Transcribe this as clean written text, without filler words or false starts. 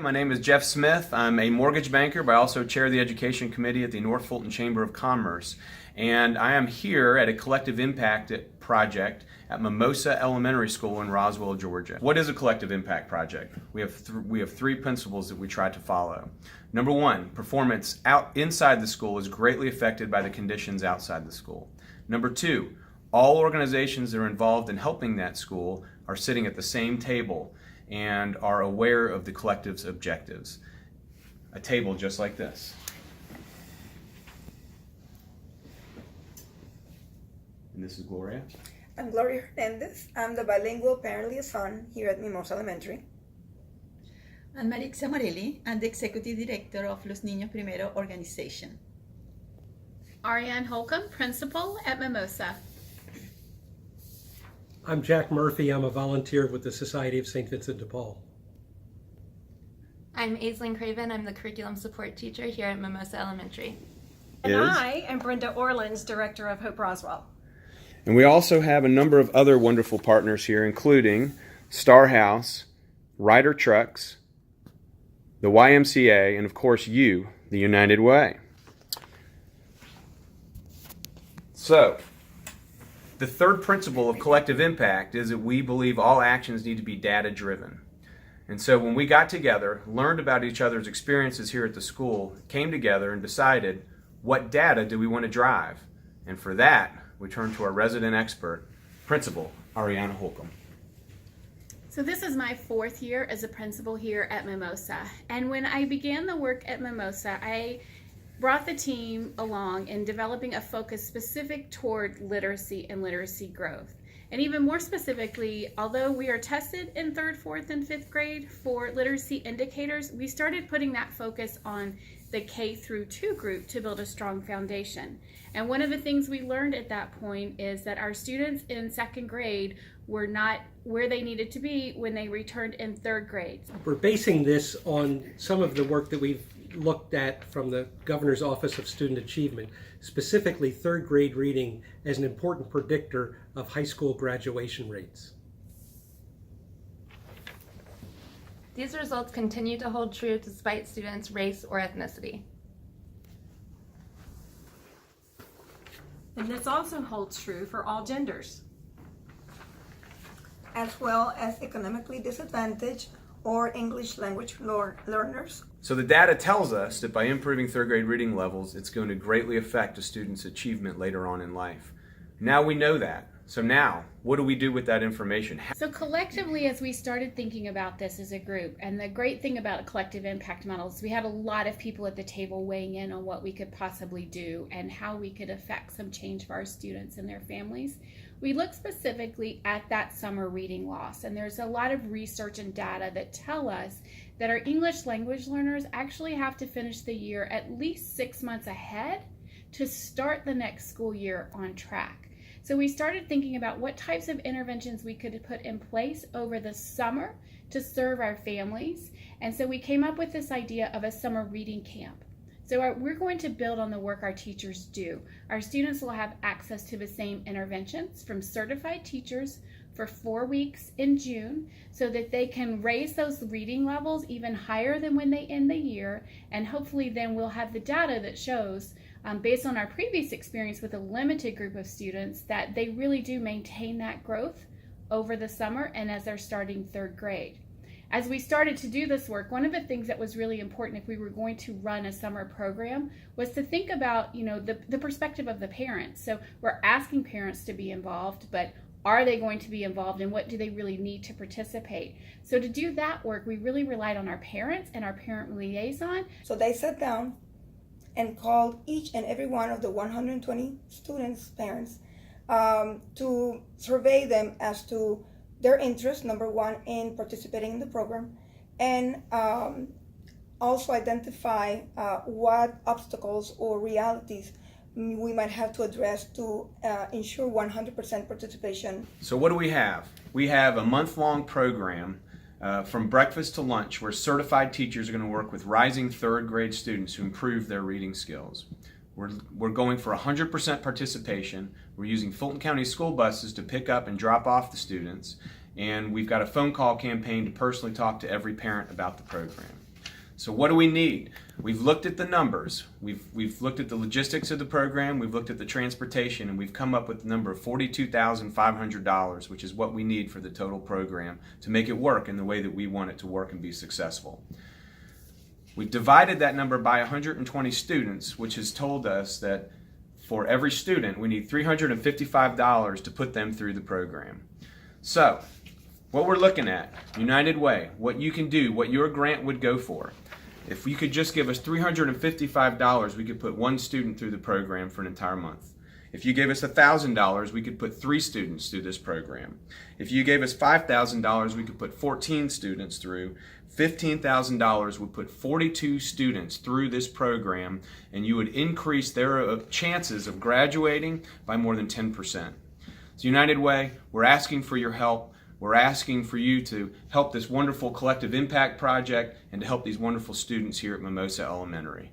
My name is Jeff Smith. I'm a mortgage banker, but I also chair the Education Committee at the North Fulton Chamber of Commerce. And I am here at a collective impact project at Mimosa Elementary School in Roswell, Georgia. What is a collective impact project? We have three principles that we try to follow. Number one, performance inside the school is greatly affected by the conditions outside the school. Number two, all organizations that are involved in helping that school are sitting at the same table and are aware of the collective's objectives. A table just like this. And this is Gloria. I'm Gloria Hernandez. I'm the bilingual parent liaison here at Mimosa Elementary. I'm Marixa Morelli. I'm the Executive Director of Los Niños Primero organization. Ariane Holcomb, Principal at Mimosa. I'm Jack Murphy. I'm a volunteer with the Society of St. Vincent de Paul. I'm Aislinn Craven. I'm the Curriculum Support Teacher here at Mimosa Elementary. And I am Brenda Orlins, Director of Hope Roswell. And we also have a number of other wonderful partners here, including Star House, Ryder Trucks, the YMCA, and of course you, the United Way. So, the third principle of collective impact is that we believe all actions need to be data-driven. And so when we got together, learned about each other's experiences here at the school, came together and decided what data do we want to drive. And for that, we turned to our resident expert, Principal Ariane Holcomb. So this is my fourth year as a principal here at Mimosa. And when I began the work at Mimosa, I brought the team along in developing a focus specific toward literacy and literacy growth. And even more specifically, although we are tested in 3rd, 4th, and 5th grade for literacy indicators, we started putting that focus on the K through 2 group to build a strong foundation. And one of the things we learned at that point is that our students in 2nd grade were not where they needed to be when they returned in 3rd grade. We're basing this on some of the work that we've looked at from the Governor's Office of Student Achievement, specifically 3rd grade reading as an important predictor of high school graduation rates. These results continue to hold true despite students' race or ethnicity. And this also holds true for all genders. As well as economically disadvantaged or English language learners. So the data tells us that by improving 3rd grade reading levels, it's going to greatly affect a student's achievement later on in life. Now we know that. So now, what do we do with that information? So collectively, as we started thinking about this as a group, and the great thing about a collective impact model is we had a lot of people at the table weighing in on what we could possibly do and how we could affect some change for our students and their families. We look specifically at that summer reading loss, and there's a lot of research and data that tell us that our English language learners actually have to finish the year at least 6 months ahead to start the next school year on track. So we started thinking about what types of interventions we could put in place over the summer to serve our families. And so we came up with this idea of a summer reading camp. So we're going to build on the work our teachers do. Our students will have access to the same interventions from certified teachers for 4 weeks in June so that they can raise those reading levels even higher than when they end the year. And hopefully then we'll have the data that shows, based on our previous experience with a limited group of students, that they really do maintain that growth over the summer and as they're starting 3rd grade. As we started to do this work, one of the things that was really important if we were going to run a summer program was to think about, the perspective of the parents. So we're asking parents to be involved, but are they going to be involved and what do they really need to participate? So to do that work, we really relied on our parents and our parent liaison. So they sat down and called each and every one of the 120 students' parents to survey them as to their interest, number one, in participating in the program, and also identify what obstacles or realities we might have to address to ensure 100% participation. So what do we have? We have a month-long program from breakfast to lunch where certified teachers are going to work with rising 3rd grade students to improve their reading skills. We're going for 100% participation. We're using Fulton County school buses to pick up and drop off the students. And we've got a phone call campaign to personally talk to every parent about the program. So what do we need? We've looked at the numbers. We've looked at the logistics of the program. We've looked at the transportation, and we've come up with the number of $42,500, which is what we need for the total program to make it work in the way that we want it to work and be successful. We've divided that number by 120 students, which has told us that for every student, we need $355 to put them through the program. So, what we're looking at, United Way, what you can do, what your grant would go for. If you could just give us $355, we could put one student through the program for an entire month. If you gave us $1,000, we could put 3 students through this program. If you gave us $5,000, we could put 14 students through. $15,000 would put 42 students through this program, and you would increase their chances of graduating by more than 10%. So United Way, we're asking for your help. We're asking for you to help this wonderful collective impact project and to help these wonderful students here at Mimosa Elementary.